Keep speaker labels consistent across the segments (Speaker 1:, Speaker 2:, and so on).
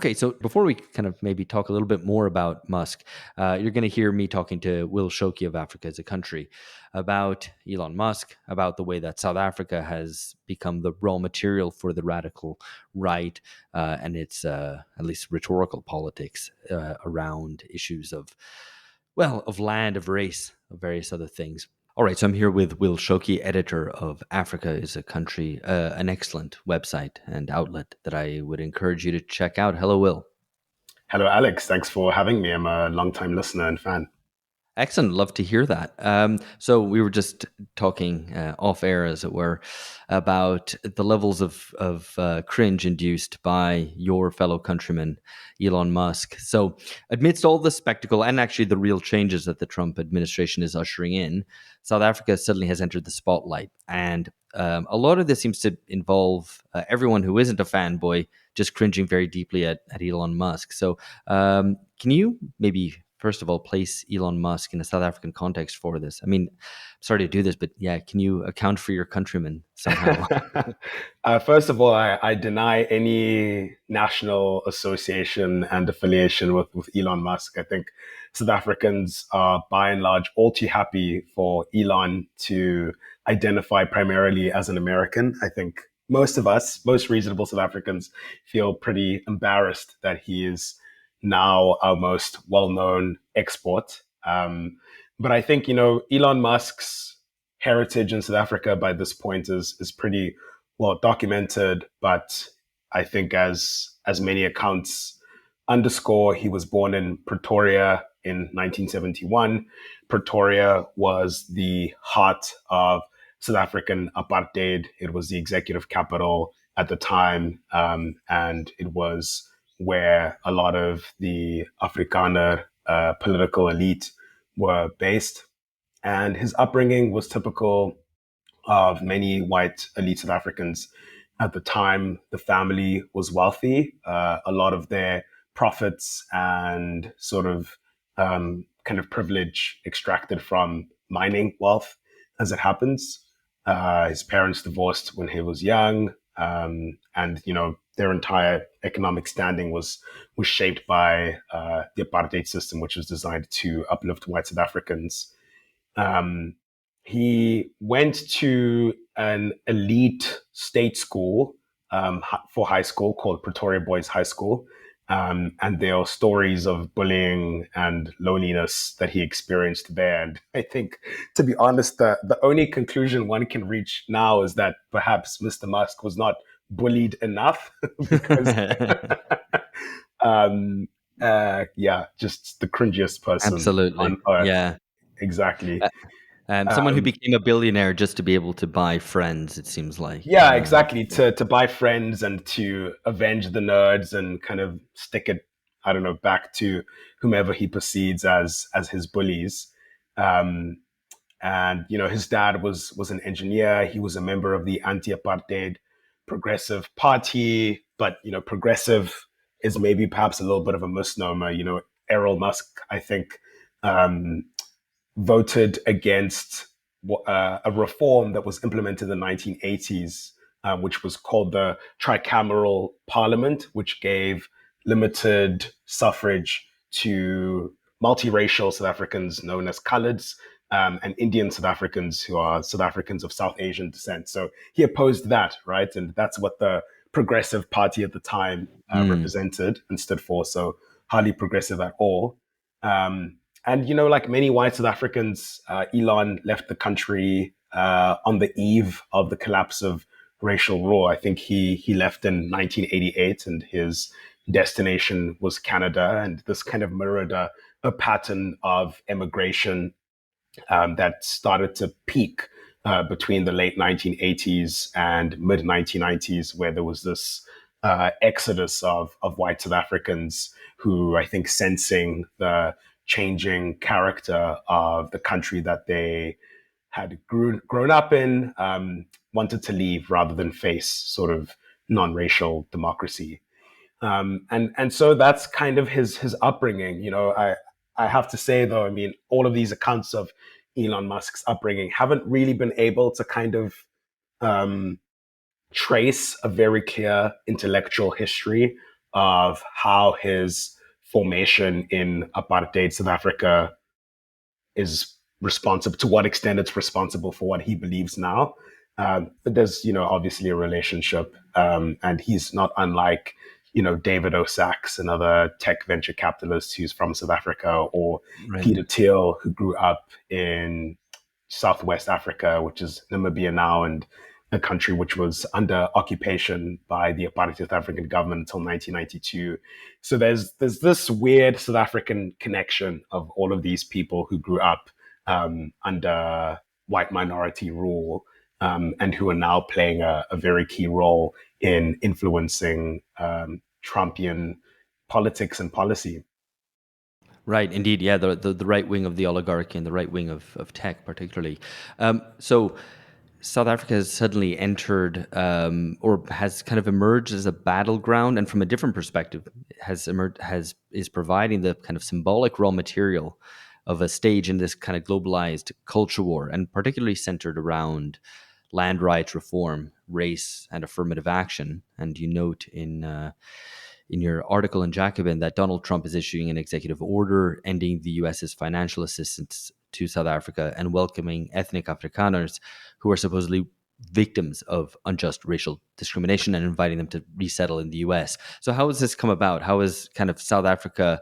Speaker 1: Okay, so before we kind of maybe talk a little bit more about Musk, you're going to hear me talking to Will Shoki of Africa as a Country about Elon Musk, about the way that South Africa has become the raw material for the radical right and its at least rhetorical politics around issues of, well, of land, of race, of various other things. All right, so I'm here with Will Shoki, editor of Africa is a Country, an excellent website and outlet that I would encourage you to check out. Hello, Will.
Speaker 2: Hello, Alex. Thanks for having me. I'm a long-time listener and fan.
Speaker 1: Excellent. Love to hear that. So we were just talking off air, as it were, about the levels of cringe induced by your fellow countryman, Elon Musk. So amidst all the spectacle and actually the real changes that the Trump administration is ushering in, South Africa suddenly has entered the spotlight. And a lot of this seems to involve everyone who isn't a fanboy just cringing very deeply at Elon Musk. So can you maybe first of all, place Elon Musk in a South African context for this? I mean, sorry to do this, but yeah, can you account for your countrymen somehow?
Speaker 2: First of all, I deny any national association and affiliation with Elon Musk. I think South Africans are by and large all too happy for Elon to identify primarily as an American. I think most of us, most reasonable South Africans, feel pretty embarrassed that he is now our most well-known export. But I think, Elon Musk's heritage in South Africa by this point is pretty well documented. But I think as many accounts underscore, he was born in Pretoria in 1971. Pretoria was the heart of South African apartheid. It was the executive capital at the time. And it was where a lot of the Afrikaner political elite were based. And his upbringing was typical of many white elite South Africans at the time. The family was wealthy. A lot of their profits and sort of kind of privilege extracted from mining wealth, as it happens. His parents divorced when he was young. And, their entire economic standing was shaped by the apartheid system, which was designed to uplift white South Africans. He went to an elite state school for high school called Pretoria Boys High School. And there are stories of bullying and loneliness that he experienced there. And I think, to be honest, the only conclusion one can reach now is that perhaps Mr. Musk was not bullied enough because, just the cringiest person
Speaker 1: Absolutely.
Speaker 2: on earth.
Speaker 1: Yeah.
Speaker 2: Exactly.
Speaker 1: Someone who became a billionaire just to be able to buy friends, it seems like.
Speaker 2: Yeah, exactly. To buy friends and to avenge the nerds and kind of stick it, I don't know, back to whomever he perceives as his bullies. And, his dad was an engineer. He was a member of the anti-apartheid Progressive Party. But, progressive is maybe perhaps a little bit of a misnomer. Errol Musk, I think, voted against a reform that was implemented in the 1980s, which was called the tricameral parliament, which gave limited suffrage to multiracial South Africans known as coloreds, and Indian South Africans who are South Africans of South Asian descent. So he opposed that, right? And that's what the Progressive Party at the time represented and stood for. So hardly progressive at all. And, like many white South Africans, Elon left the country on the eve of the collapse of racial rule. I think he left in 1988 and his destination was Canada. And this kind of mirrored a pattern of immigration that started to peak between the late 1980s and mid 1990s, where there was this exodus of white South Africans who, I think, sensing the changing character of the country that they had grown up in, wanted to leave rather than face sort of non-racial democracy. And so that's kind of his upbringing. I have to say, though, I mean, all of these accounts of Elon Musk's upbringing haven't really been able to kind of trace a very clear intellectual history of how his formation in apartheid South Africa is responsible, to what extent it's responsible for what he believes now. But there's, obviously a relationship, and he's not unlike, David O. Sachs, another tech venture capitalist who's from South Africa, or
Speaker 1: Right.
Speaker 2: Peter Thiel, who grew up in Southwest Africa, which is Namibia now, and a country which was under occupation by the apartheid South African government until 1992. So there's this weird South African connection of all of these people who grew up under white minority rule, and who are now playing a very key role in influencing Trumpian politics and policy.
Speaker 1: Right, indeed, yeah, the right wing of the oligarchy and the right wing of tech, particularly. So, South Africa has suddenly entered, or has kind of emerged as a battleground, and from a different perspective, has emerged is providing the kind of symbolic raw material of a stage in this kind of globalized culture war, and particularly centered around land rights reform, race, and affirmative action. And you note in your article in Jacobin that Donald Trump is issuing an executive order ending the US's financial assistance to South Africa and welcoming ethnic Afrikaners who are supposedly victims of unjust racial discrimination and inviting them to resettle in the US. So how has this come about? How has kind of South Africa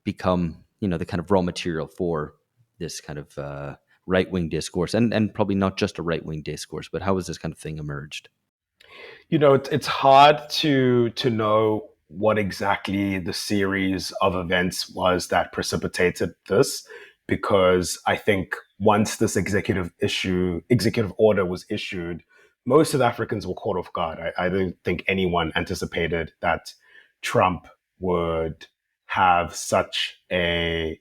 Speaker 1: become, the kind of raw material for this kind of right-wing discourse, and probably not just a right-wing discourse, but how has this kind of thing emerged?
Speaker 2: It's hard to know what exactly the series of events was that precipitated this, because I think once this executive order was issued, most South Africans were caught off guard. I don't think anyone anticipated that Trump would have such a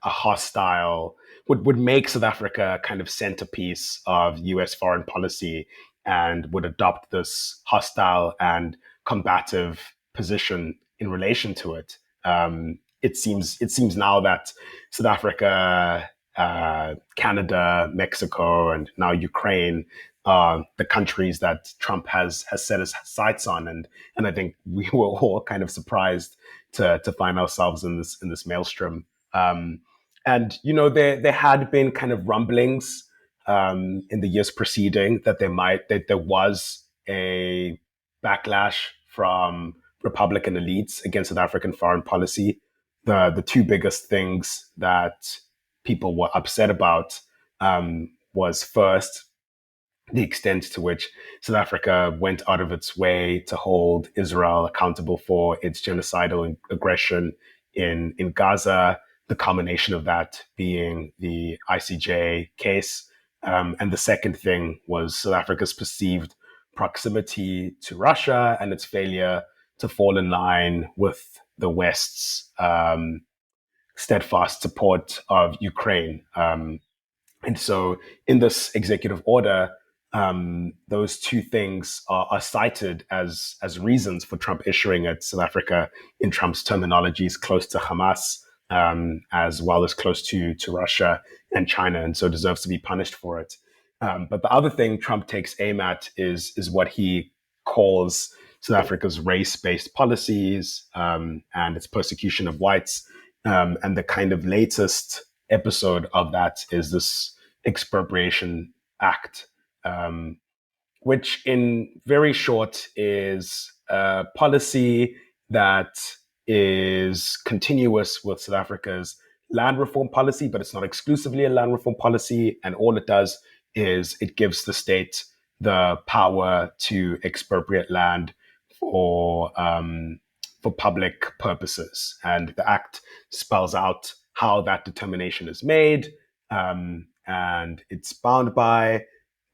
Speaker 2: hostile, would make South Africa a kind of centerpiece of US foreign policy, and would adopt this hostile and combative position in relation to it. It seems now that South Africa, Canada, Mexico, and now Ukraine are the countries that Trump has set his sights on, and I think we were all kind of surprised to find ourselves in this maelstrom. Um, and there had been kind of rumblings in the years preceding that there was a backlash from Republican elites against South African foreign policy. The two biggest things that people were upset about was, first, the extent to which South Africa went out of its way to hold Israel accountable for its genocidal aggression in Gaza, the culmination of that being the ICJ case. And the second thing was South Africa's perceived proximity to Russia and its failure to fall in line with the West's steadfast support of Ukraine. And so in this executive order, those two things are cited as reasons for Trump issuing it. South Africa, in Trump's terminology, is close to Hamas, as well as close to Russia and China, and so deserves to be punished for it. But the other thing Trump takes aim at is what he calls South Africa's race-based policies, and its persecution of whites. And the kind of latest episode of that is this expropriation act, which in very short is a policy that is continuous with South Africa's land reform policy, but it's not exclusively a land reform policy. And all it does is it gives the state the power to expropriate land for public purposes. And the act spells out how that determination is made, and it's bound by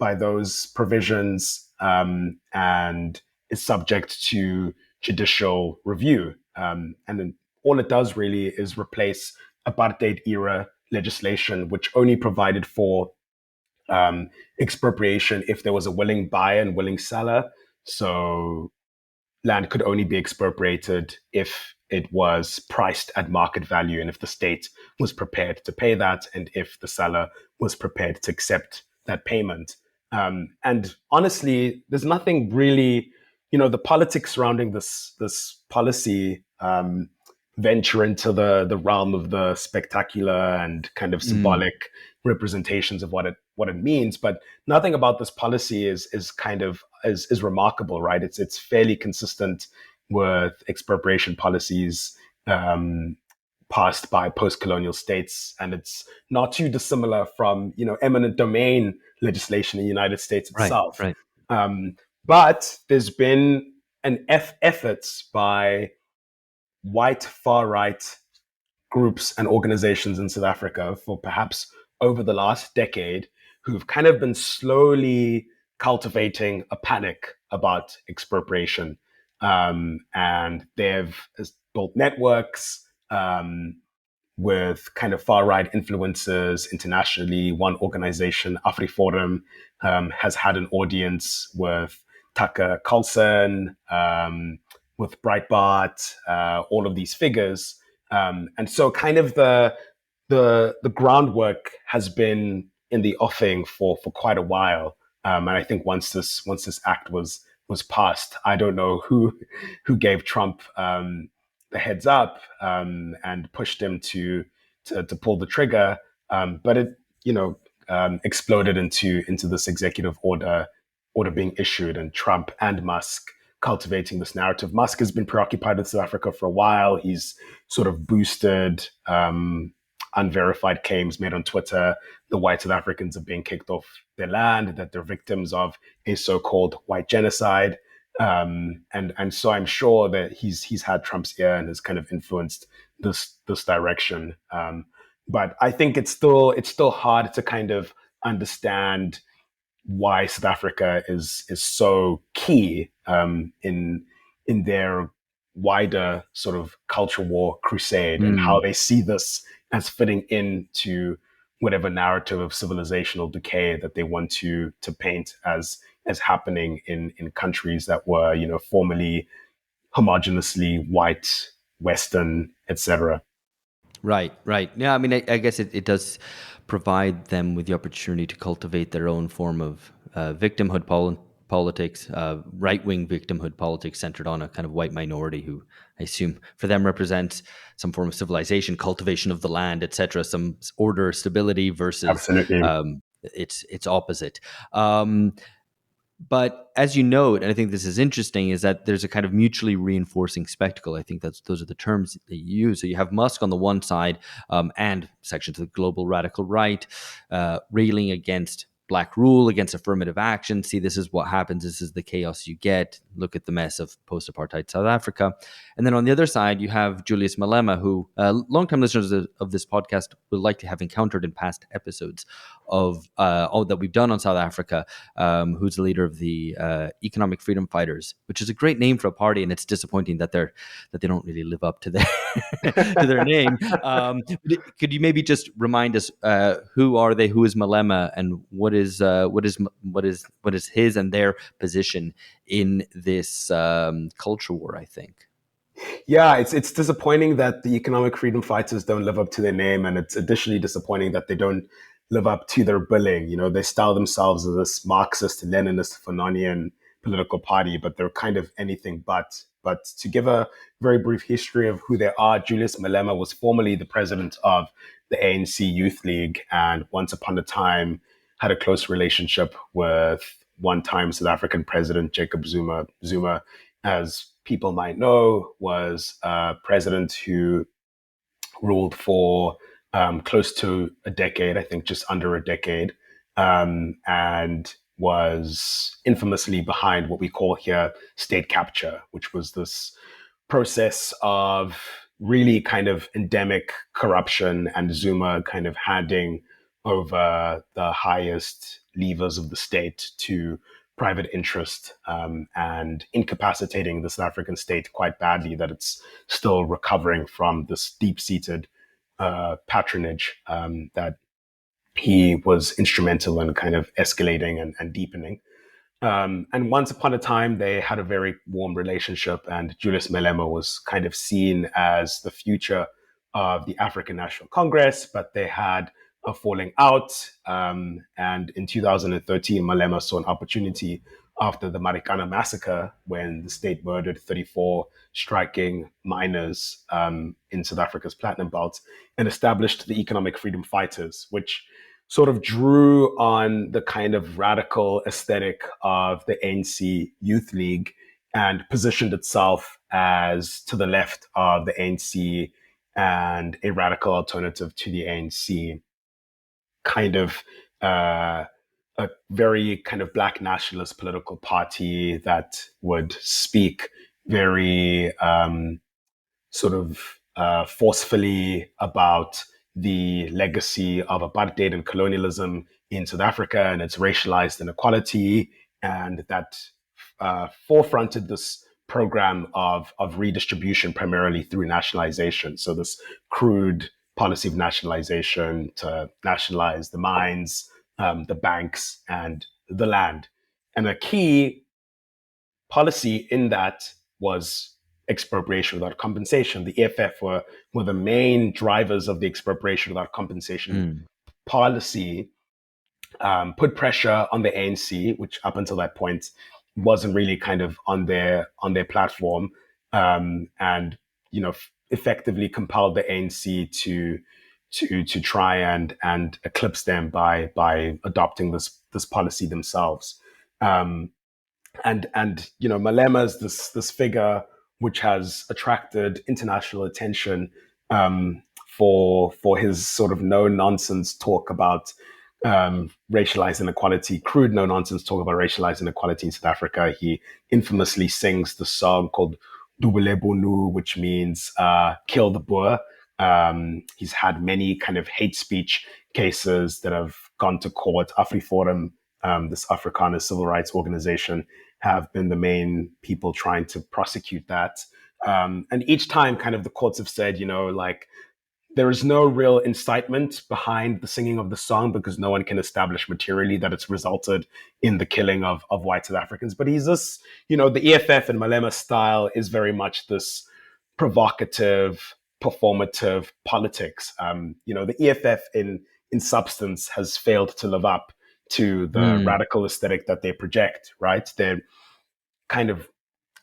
Speaker 2: those provisions, and is subject to judicial review. And then all it does really is replace apartheid era legislation, which only provided for expropriation if there was a willing buyer and willing seller. So land could only be expropriated if it was priced at market value, and if the state was prepared to pay that, and if the seller was prepared to accept that payment. And honestly, there's nothing really the politics surrounding this policy venture into the realm of the spectacular and kind of
Speaker 1: Mm,
Speaker 2: symbolic representations of what it means. But nothing about this policy is kind of is remarkable, right? It's fairly consistent with expropriation policies passed by post-colonial states, and it's not too dissimilar from eminent domain legislation in the United States
Speaker 1: right,
Speaker 2: itself.
Speaker 1: right.
Speaker 2: Um, but there's been an efforts by white far right groups and organizations in South Africa for perhaps over the last decade who've kind of been slowly cultivating a panic about expropriation. And they've built networks with kind of far right influencers internationally. One organization, AfriForum, has had an audience with Tucker Carlson, with Breitbart, all of these figures. And so kind of the groundwork has been in the offing for quite a while. And I think once this act was passed, I don't know who gave Trump the heads up and pushed him to pull the trigger. But it exploded into this executive order being issued, and Trump and Musk cultivating this narrative. Musk has been preoccupied with South Africa for a while. He's sort of boosted unverified claims made on Twitter. The white South Africans are being kicked off their land, that they're victims of a so-called white genocide. And so I'm sure that he's had Trump's ear and has kind of influenced this direction. But I think it's still hard to kind of understand why South Africa is so key in their wider sort of culture war crusade, and how
Speaker 1: Mm.
Speaker 2: they see this as fitting into whatever narrative of civilizational decay that they want to paint as happening in countries that were formerly homogeneously white, Western, etc.
Speaker 1: Right, right. Yeah, I mean, I guess it does provide them with the opportunity to cultivate their own form of victimhood politics, right-wing victimhood politics centered on a kind of white minority who I assume for them represents some form of civilization, cultivation of the land, etc., some order, stability versus
Speaker 2: Absolutely.
Speaker 1: its opposite. But as you note, and I think this is interesting, is that there's a kind of mutually reinforcing spectacle. I think those are the terms that you use. So you have Musk on the one side, and sections of the global radical right, railing against black rule, against affirmative action. See, this is what happens. This is the chaos you get. Look at the mess of post-apartheid South Africa. And then on the other side, you have Julius Malema, who longtime listeners of this podcast will likely have encountered in past episodes of that we've done on South Africa, who's the leader of the Economic Freedom Fighters, which is a great name for a party, and it's disappointing that they don't really live up to their to their name. Could you maybe just remind us who are they? Who is Malema, and what is his and their position in this culture war? I think.
Speaker 2: Yeah, it's disappointing that the economic freedom fighters don't live up to their name, and it's additionally disappointing that they don't live up to their billing. They style themselves as this Marxist, Leninist, Fanonian political party, but they're kind of anything but. But to give a very brief history of who they are, Julius Malema was formerly the president of the ANC Youth League, and once upon a time had a close relationship with one-time South African President Jacob Zuma. Zuma, as people might know, was a president who ruled for close to a decade, I think just under a decade, and was infamously behind what we call here state capture, which was this process of really kind of endemic corruption, and Zuma kind of handing over the highest levers of the state to private interest, and incapacitating the South African state quite badly, that it's still recovering from this deep-seated patronage that he was instrumental in kind of escalating and deepening. And once upon a time, they had a very warm relationship, and Julius Malema was kind of seen as the future of the African National Congress, but they had a falling out. And in 2013, Malema saw an opportunity after the Marikana massacre, when the state murdered 34 striking miners in South Africa's Platinum Belt, and established the Economic Freedom Fighters, which sort of drew on the kind of radical aesthetic of the ANC Youth League and positioned itself as to the left of the ANC and a radical alternative to the ANC, kind of uh, a very kind of black nationalist political party that would speak very sort of forcefully about the legacy of apartheid and colonialism in South Africa and its racialized inequality, and that forefronted this program of redistribution primarily through nationalization. So this crude policy of nationalization to nationalize the mines, the banks, and the land. And a key policy in that was expropriation without compensation. The EFF were the main drivers of the expropriation without compensation
Speaker 1: Mm.
Speaker 2: policy, put pressure on the ANC, which up until that point wasn't really kind of on their platform, and effectively compelled the ANC to try and eclipse them by adopting this policy themselves. Um, and Malema is this figure which has attracted international attention for his sort of no nonsense talk about racialized inequality, crude no nonsense talk about racialized inequality in South Africa. He infamously sings the song called Dubulebunu, which means kill the Boer. He's had many kind of hate speech cases that have gone to court. AfriForum, this Afrikaner civil rights organization, have been the main people trying to prosecute that. And each time, kind of, the courts have said, like, there is no real incitement behind the singing of the song because no one can establish materially that it's resulted in the killing of white South Africans. But he's this, the EFF and Malema style is very much this provocative, performative politics. The EFF in substance has failed to live up to the
Speaker 1: Mm.
Speaker 2: radical aesthetic that they project, right? They're kind of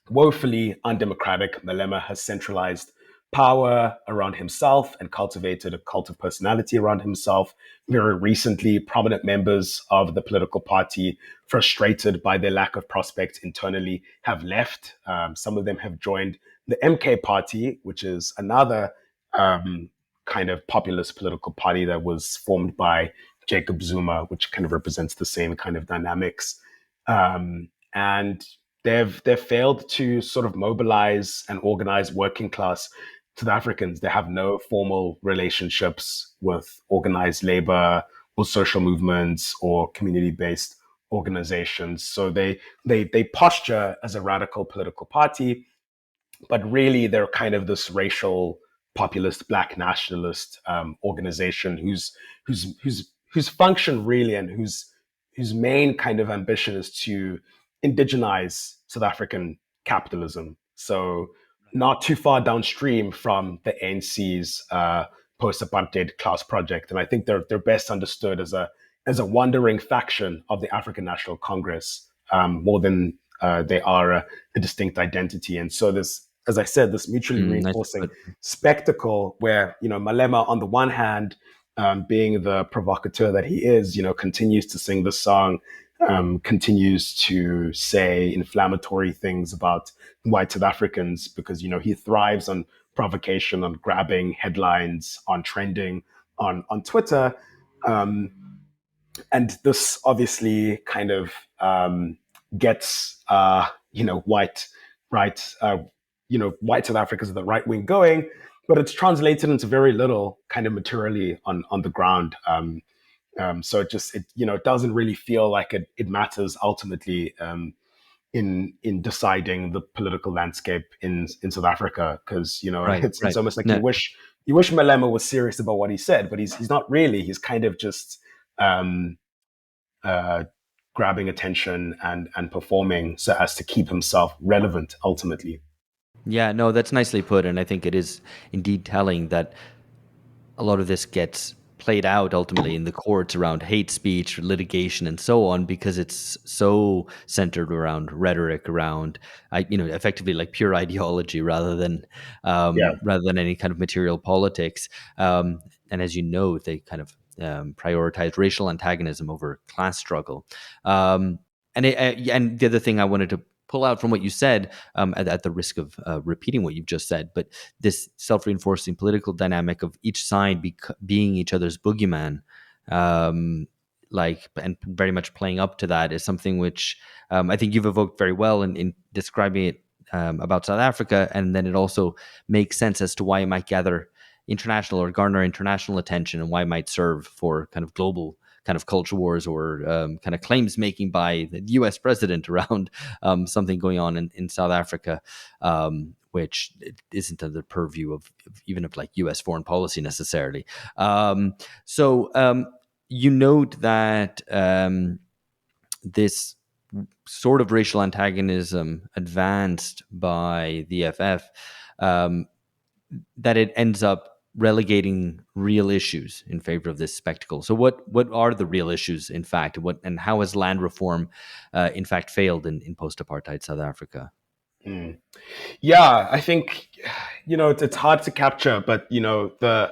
Speaker 2: woefully undemocratic. Malema has centralized power around himself and cultivated a cult of personality around himself. Very recently, prominent members of the political party, frustrated by their lack of prospect internally, have left. Some of them have joined the MK party, which is another kind of populist political party that was formed by Jacob Zuma, which kind of represents the same kind of dynamics. And they've failed to sort of mobilize and organize working class South Africans. They have no formal relationships with organized labor or social movements or community-based organizations. So they posture as a radical political party, but really they're kind of this racial populist black nationalist organization whose function really and whose main kind of ambition is to indigenize South African capitalism. So not too far downstream from the ANC's post-apartheid class project, and I think they're best understood as a wandering faction of the African National Congress, more than they are a distinct identity. And so this, as I said, this mutually
Speaker 1: Nicely
Speaker 2: reinforcing
Speaker 1: put.
Speaker 2: spectacle where Malema on the one hand, being the provocateur that he is, continues to sing the song, continues to say inflammatory things about white South Africans because he thrives on provocation, on grabbing headlines, on trending on Twitter. Um, and this obviously kind of gets white right white South Africans of the right wing going, but it's translated into very little kind of materially on the ground. So it doesn't really feel like it matters ultimately in deciding the political landscape in South Africa, because
Speaker 1: Right,
Speaker 2: it's
Speaker 1: right.
Speaker 2: almost like
Speaker 1: No,
Speaker 2: you wish Malema was serious about what he said, but he's not really. He's kind of just um, uh, grabbing attention and performing so as to keep himself relevant ultimately.
Speaker 1: yeah, no, that's nicely put, and I think it is indeed telling that a lot of this gets played out ultimately in the courts around hate speech, litigation, and so on, because it's so centered around rhetoric, around effectively like pure ideology
Speaker 2: Yeah.
Speaker 1: rather than any kind of material politics. And as you know, they kind of prioritize racial antagonism over class struggle. And the other thing I wanted to pull out from what you said, at the risk of repeating what you've just said, but this self-reinforcing political dynamic of each side being each other's boogeyman, and very much playing up to that, is something which I think you've evoked very well in describing it about South Africa, and then it also makes sense as to why it might gather international or garner international attention, and why it might serve for kind of global kind of culture wars, or kind of claims making by the US president around something going on in South Africa, which isn't under the purview of even of like US foreign policy necessarily. So you note that this sort of racial antagonism advanced by the FF, that it ends up relegating real issues in favor of this spectacle. So what are the real issues, in fact? And how has land reform, in fact, failed in post-apartheid South Africa?
Speaker 2: Mm. Yeah, I think it's hard to capture, but the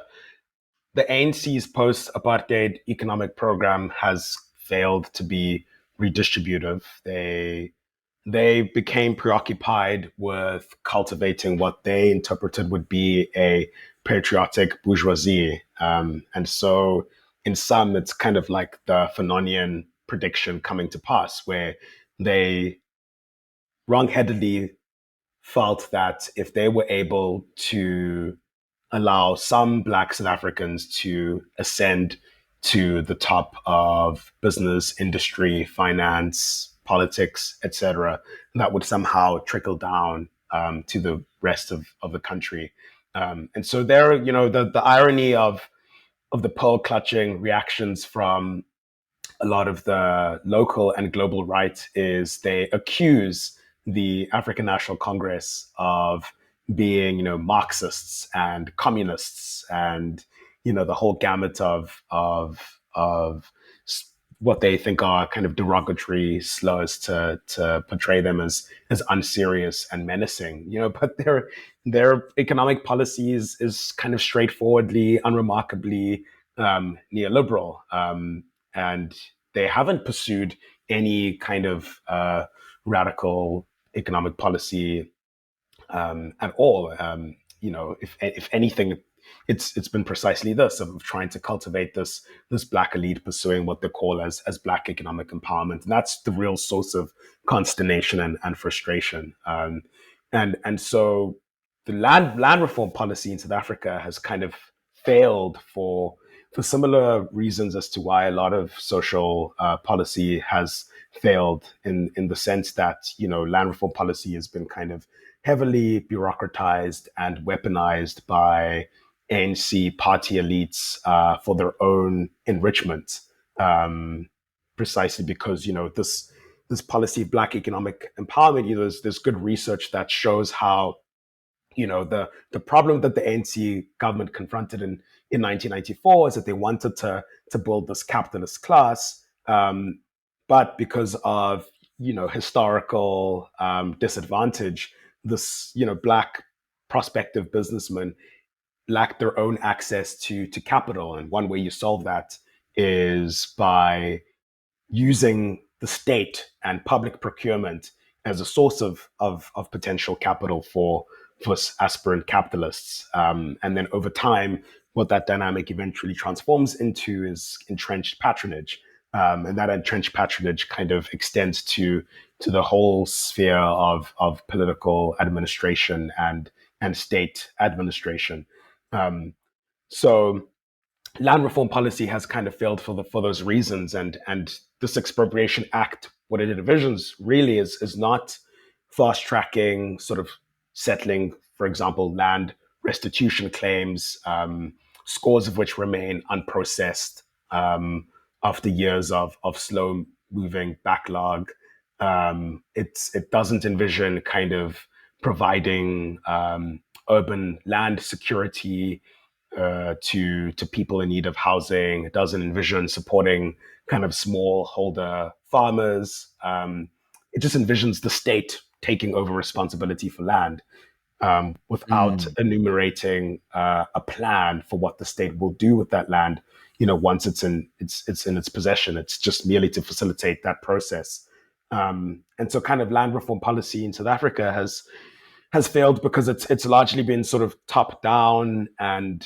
Speaker 2: ANC's post-apartheid economic program has failed to be redistributive. They became preoccupied with cultivating what they interpreted would be a patriotic bourgeoisie. And so, in sum, it's kind of like the Fanonian prediction coming to pass, where they wrongheadedly felt that if they were able to allow some Black South Africans to ascend to the top of business, industry, finance, politics, etc., that would somehow trickle down to the rest of the country. And so there, the irony of the pearl clutching reactions from a lot of the local and global right is they accuse the African National Congress of being, Marxists and communists and, the whole gamut of what they think are kind of derogatory slurs to portray them as unserious and menacing, but their economic policies is kind of straightforwardly, unremarkably neoliberal. And they haven't pursued any kind of radical economic policy at all. If anything, it's been precisely this of trying to cultivate this Black elite pursuing what they call as Black economic empowerment, and that's the real source of consternation and frustration. And so the land reform policy in South Africa has kind of failed for similar reasons as to why a lot of social policy has failed in the sense that, land reform policy has been kind of heavily bureaucratized and weaponized by ANC party elites for their own enrichment, precisely because, this policy of Black economic empowerment, there's good research that shows how the problem that the ANC government confronted in 1994 is that they wanted to build this capitalist class, but because of historical disadvantage, this Black prospective businessmen lack their own access to capital, and one way you solve that is by using the state and public procurement as a source of potential capital for aspirant capitalists. And then over time, what that dynamic eventually transforms into is entrenched patronage. And that entrenched patronage kind of extends to the whole sphere of political administration and state administration. So land reform policy has kind of failed for those reasons, and this expropriation act, what it envisions really is not fast tracking, sort of settling, for example, land restitution claims, scores of which remain unprocessed after years of slow moving backlog. It doesn't envision kind of providing urban land security to people in need of housing. It doesn't envision supporting kind of smallholder farmers. It just envisions the state taking over responsibility for land, without
Speaker 1: Mm.
Speaker 2: enumerating a plan for what the state will do with that land. Once it's in its possession, it's just merely to facilitate that process. And so, kind of land reform policy in South Africa has failed because it's largely been sort of top down and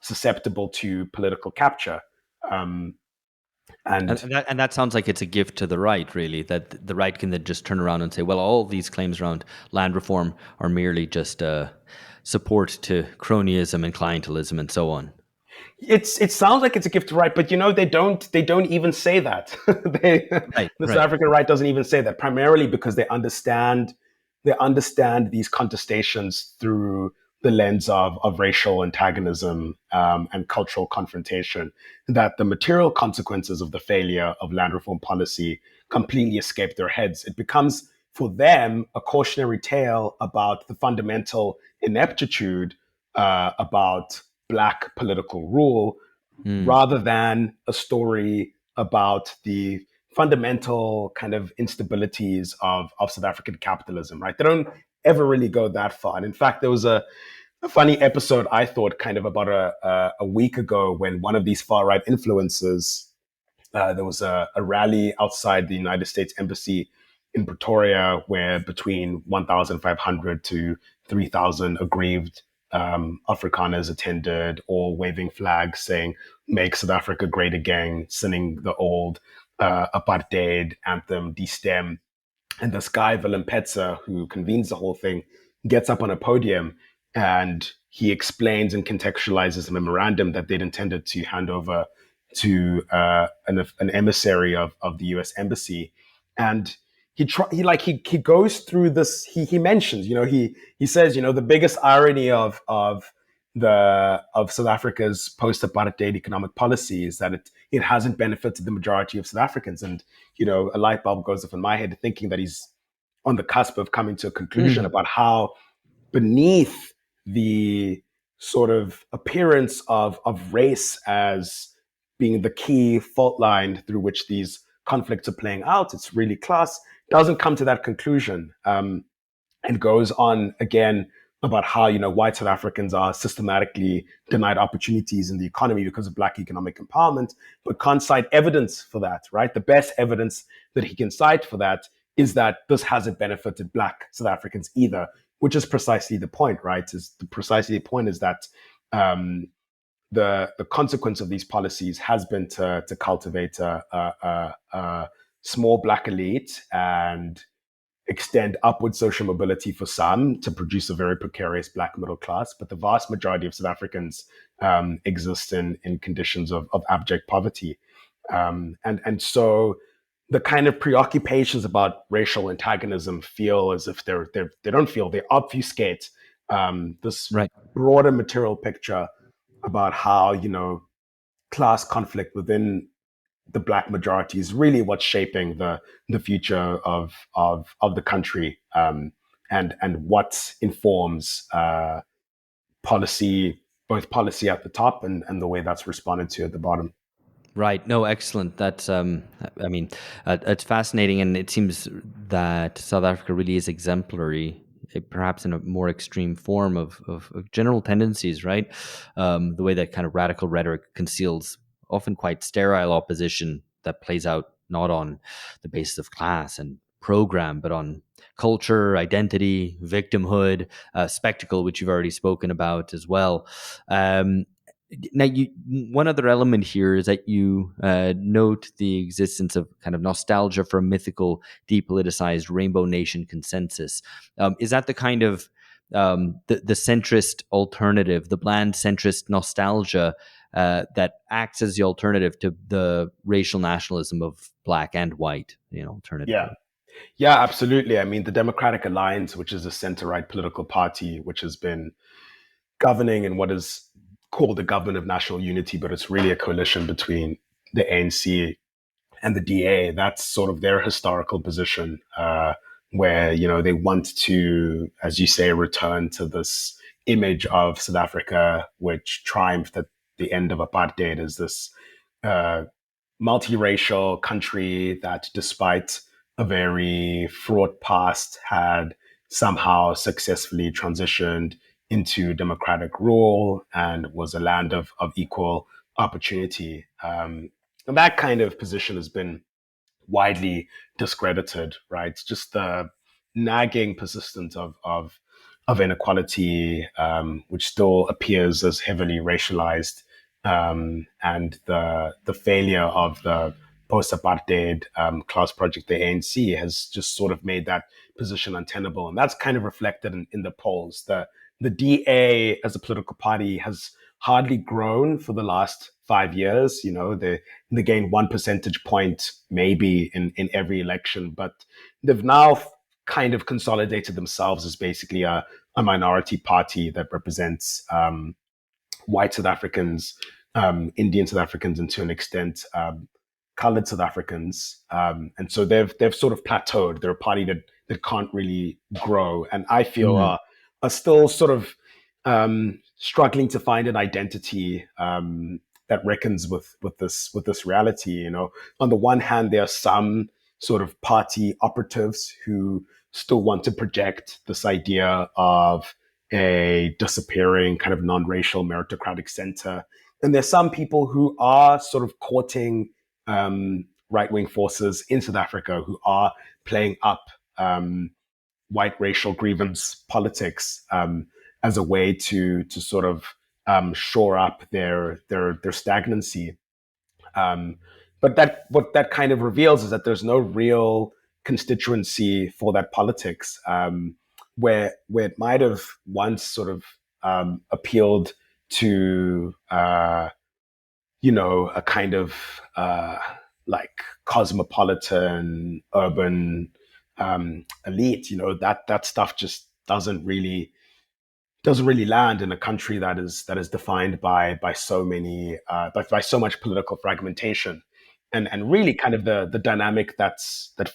Speaker 2: susceptible to political capture. Um, and
Speaker 1: And that sounds like it's a gift to the right, really, that the right can then just turn around and say, well, all these claims around land reform are merely just support to cronyism and clientelism and so on.
Speaker 2: it sounds like it's a gift to right, but they don't even say that.
Speaker 1: Right,
Speaker 2: The South
Speaker 1: right.
Speaker 2: African right doesn't even say that, primarily because they understand these contestations through the lens of racial antagonism, and cultural confrontation, that the material consequences of the failure of land reform policy completely escape their heads. It becomes, for them, a cautionary tale about the fundamental ineptitude about Black political rule,
Speaker 1: Mm.
Speaker 2: rather than a story about the fundamental kind of instabilities of South African capitalism, right? They don't ever really go that far. And in fact, there was a funny episode, I thought, kind of about a week ago, when one of these far right influencers, there was a rally outside the United States Embassy in Pretoria, where between 1,500 to 3,000 aggrieved Afrikaners attended, all waving flags saying, "Make South Africa great again," singing the old apartheid anthem, "Destem." And this guy, Willem Petzer, who convenes the whole thing, gets up on a podium and he explains and contextualizes a memorandum that they'd intended to hand over to an emissary of the US Embassy. And he goes through this. He mentions, he says, the biggest irony of South Africa's post-apartheid economic policy is that it hasn't benefited the majority of South Africans. And a light bulb goes off in my head, thinking that he's on the cusp of coming to a conclusion
Speaker 1: Mm.
Speaker 2: about how, beneath the sort of appearance of race as being the key fault line through which these conflicts are playing out, it's really class. Doesn't come to that conclusion, and goes on again about how white South Africans are systematically denied opportunities in the economy because of Black economic empowerment, but can't cite evidence for that. Right, the best evidence that he can cite for that is that this hasn't benefited Black South Africans either, which is precisely the point. Right, precisely the point is that the consequence of these policies has been to cultivate a small Black elite and extend upward social mobility for some to produce a very precarious Black middle class. But the vast majority of South Africans exist in conditions of abject poverty. And so the kind of preoccupations about racial antagonism feel as if they don't feel, they obfuscate this
Speaker 1: Right.
Speaker 2: broader material picture about how, class conflict within the Black majority is really what's shaping the future of the country, and what informs policy, both policy at the top and the way that's responded to at the bottom.
Speaker 1: Right. No, excellent. That's, I mean, it's fascinating, and it seems that South Africa really is exemplary, perhaps in a more extreme form of general tendencies, right? The way that kind of radical rhetoric conceals often quite sterile opposition that plays out not on the basis of class and program, but on culture, identity, victimhood, spectacle, which you've already spoken about as well. Um, Now, one other element here is that you note the existence of kind of nostalgia for a mythical, depoliticized Rainbow Nation consensus. Is that the kind of the centrist alternative, the bland centrist nostalgia that acts as the alternative to the racial nationalism of Black and white,
Speaker 2: Yeah.
Speaker 1: alternatively?
Speaker 2: Yeah, absolutely. I mean, the Democratic Alliance, which is a center-right political party, which has been governing in what is called the Government of National Unity, but it's really a coalition between the ANC and the DA. That's sort of their historical position, where they want to, as you say, return to this image of South Africa, which triumphed at the end of apartheid, as this uh, multiracial country that, despite a very fraught past, had somehow successfully transitioned into democratic rule and was a land of equal opportunity. And that kind of position has been widely discredited, right? Just the nagging persistence of inequality, which still appears as heavily racialized, and the failure of the post-apartheid class project, the ANC, has just sort of made that position untenable, and that's kind of reflected in the polls. The DA as a political party has hardly grown for the last 5 years. You know, they gained 1 percentage point maybe in every election, but they've now kind of consolidated themselves as basically a minority party that represents white South Africans, Indian South Africans, and to an extent, colored South Africans. And so they've sort of plateaued. They're a party that can't really grow, and I feel
Speaker 1: Mhm.
Speaker 2: are still sort of struggling to find an identity that reckons with this reality. You know, on the one hand, there are some sort of party operatives who still want to project this idea of a disappearing kind of non-racial meritocratic center. And there's some people who are sort of courting right-wing forces in South Africa who are playing up white racial grievance politics as a way to sort of shore up their stagnancy. Um, but that what that kind of reveals is that there's no real constituency for that politics, where it might have once sort of appealed to a kind of like cosmopolitan urban elite. You know, that stuff just doesn't really land in a country that is defined by so many by so much political fragmentation, and really kind of the dynamic that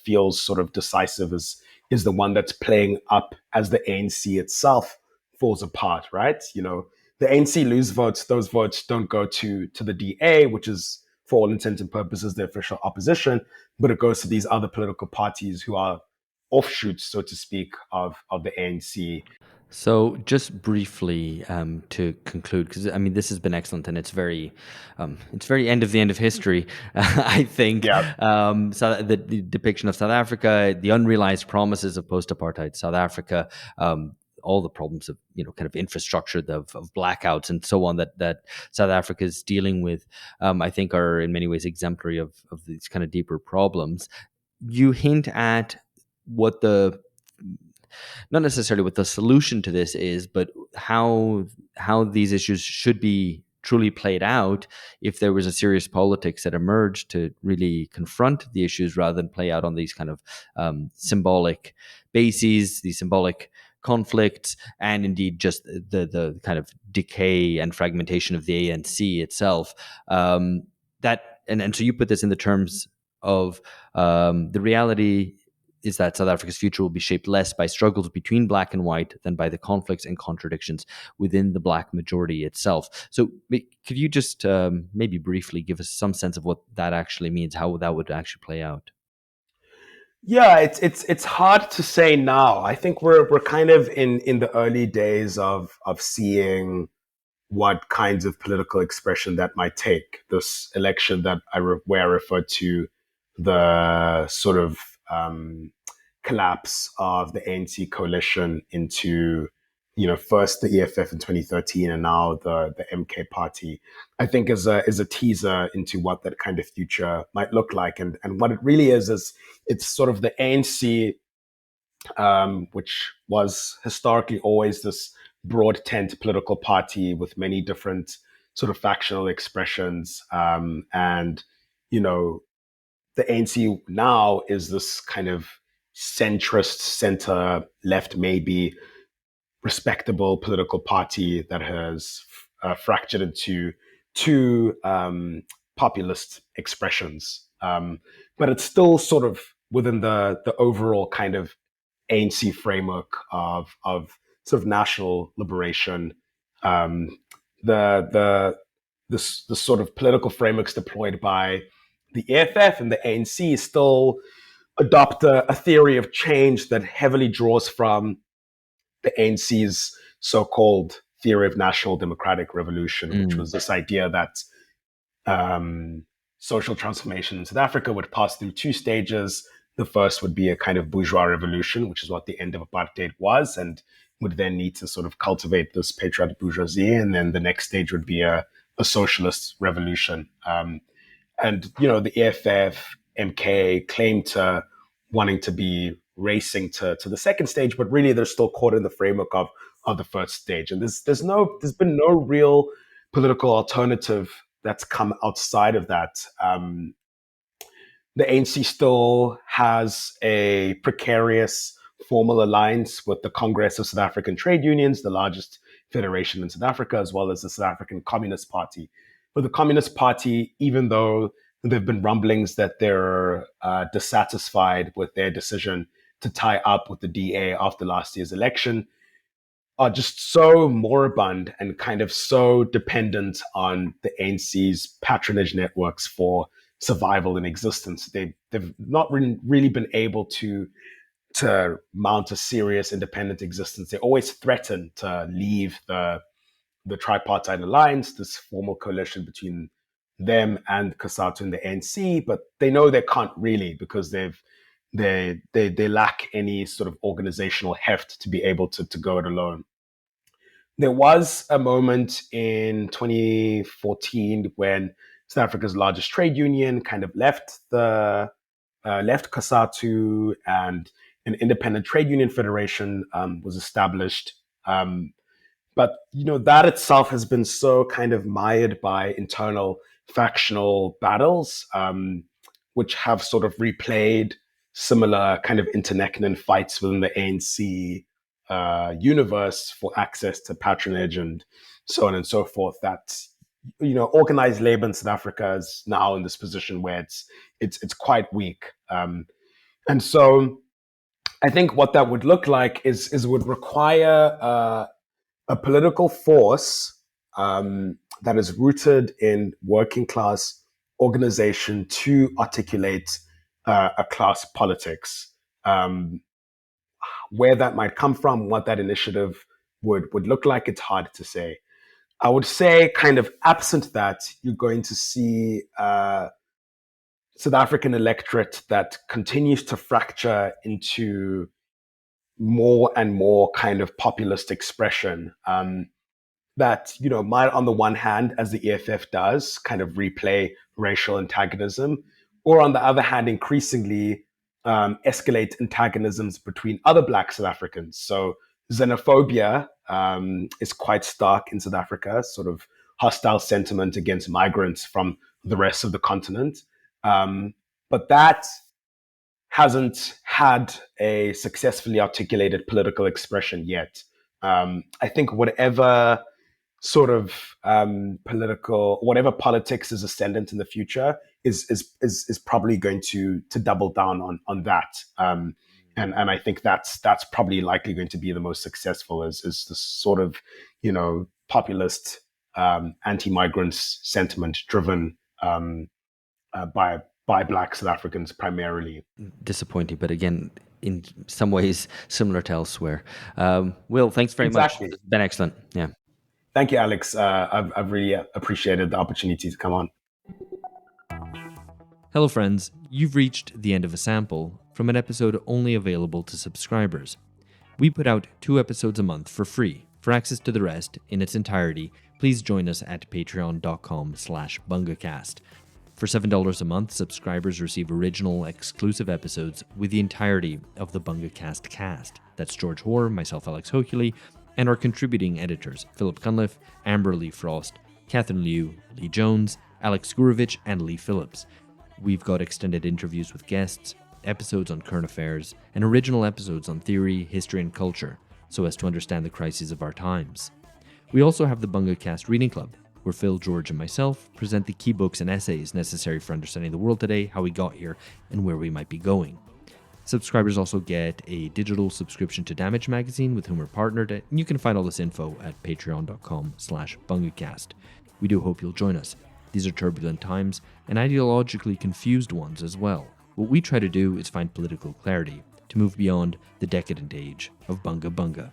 Speaker 2: feels sort of decisive is the one that's playing up as the ANC itself falls apart, right? You know, the ANC lose votes; those votes don't go to the DA, which is for all intents and purposes the official opposition, but it goes to these other political parties who are offshoots, so to speak, of the ANC.
Speaker 1: So, just briefly to conclude, because I mean this has been excellent, and it's very end of history. I think
Speaker 2: Yeah.
Speaker 1: the depiction of South Africa, the unrealized promises of post-apartheid South Africa, all the problems of kind of infrastructure, of blackouts, and so on that South Africa is dealing with, I think are in many ways exemplary of these kind of deeper problems. You hint at what the not necessarily what the solution to this is, but how these issues should be truly played out if there was a serious politics that emerged to really confront the issues rather than play out on these kind of symbolic bases, these symbolic conflicts, and indeed just the kind of decay and fragmentation of the ANC itself. And so you put this in the terms of the reality is that South Africa's future will be shaped less by struggles between black and white than by the conflicts and contradictions within the black majority itself. So, could you just maybe briefly give us some sense of what that actually means, how that would actually play out?
Speaker 2: Yeah, it's hard to say now. I think we're kind of in the early days of seeing what kinds of political expression that might take. This election that where I referred to the sort of collapse of the ANC coalition into, first the EFF in 2013 and now the MK party, I think is a teaser into what that kind of future might look like. And what it really is it's sort of the ANC, which was historically always this broad tent political party with many different sort of factional expressions. And, you know, the ANC now is this kind of centrist, center left, maybe respectable political party that has fractured into two populist expressions. But it's still sort of within the overall kind of ANC framework of sort of national liberation. Um, the sort of political frameworks deployed by the EFF and the ANC still adopt a theory of change that heavily draws from the ANC's so-called theory of national democratic revolution, which was this idea that social transformation in South Africa would pass through two stages. The first would be a kind of bourgeois revolution, which is what the end of apartheid was, and would then need to sort of cultivate this patriotic bourgeoisie. And then the next stage would be a socialist revolution. And, you know, the EFF, MK claim to wanting to be racing to the second stage, but really they're still caught in the framework of the first stage. And there's been no real political alternative that's come outside of that. The ANC still has a precarious formal alliance with the Congress of South African Trade Unions, the largest federation in South Africa, as well as the South African Communist Party. But the Communist Party, even though there have been rumblings that they're dissatisfied with their decision to tie up with the DA after last year's election, are just so moribund and kind of so dependent on the ANC's patronage networks for survival and existence. They've not really been able to mount a serious independent existence. They always threaten to leave the tripartite alliance, this formal coalition between them and COSATU and the ANC, but they know they can't really because they lack any sort of organizational heft to be able to go it alone. There was a moment in 2014 when South Africa's largest trade union kind of left COSATU, and an independent trade union federation was established. But you know, that itself has been so kind of mired by internal factional battles, which have sort of replayed similar kind of internecine fights within the ANC universe for access to patronage and so on and so forth. That, you know, organized labor in South Africa is now in this position where it's quite weak, and so I think what that would look like is would require a political force that is rooted in working class organization to articulate a class politics. Where that might come from, what that initiative would look like, it's hard to say. I would say, kind of absent that, you're going to see South African electorate that continues to fracture into more and more kind of populist expression that, you know, might, on the one hand, as the EFF does, kind of replay racial antagonism, or on the other hand, increasingly escalate antagonisms between other Black South Africans. So xenophobia is quite stark in South Africa, sort of hostile sentiment against migrants from the rest of the continent. But that hasn't had a successfully articulated political expression yet. I think whatever sort of whatever politics is ascendant in the future is probably going to double down on that. And I think that's probably likely going to be the most successful is this sort of, you know, populist anti-migrants sentiment driven by Black South Africans primarily.
Speaker 1: Disappointing, but again, in some ways similar to elsewhere. Will, thanks very much. It's been excellent. Yeah.
Speaker 2: Thank you, Alex. I've really appreciated the opportunity to come on.
Speaker 3: Hello, friends. You've reached the end of a sample from an episode only available to subscribers. We put out 2 episodes a month for free. For access to the rest in its entirety, please join us at patreon.com/bungacast. For $7 a month, subscribers receive original, exclusive episodes with the entirety of the BungaCast cast. That's George Hoare, myself, Alex Hochuli, and our contributing editors, Philip Cunliffe, Amber Lee Frost, Catherine Liu, Lee Jones, Alex Gurevich, and Lee Phillips. We've got extended interviews with guests, episodes on current affairs, and original episodes on theory, history, and culture, so as to understand the crises of our times. We also have the BungaCast Reading Club, where Phil, George, and myself present the key books and essays necessary for understanding the world today, how we got here, and where we might be going. Subscribers also get a digital subscription to Damage magazine with whom we're partnered, and you can find all this info at patreon.com/bungacast. We do hope you'll join us. These are turbulent times, and ideologically confused ones as well. What we try to do is find political clarity, to move beyond the decadent age of bunga bunga.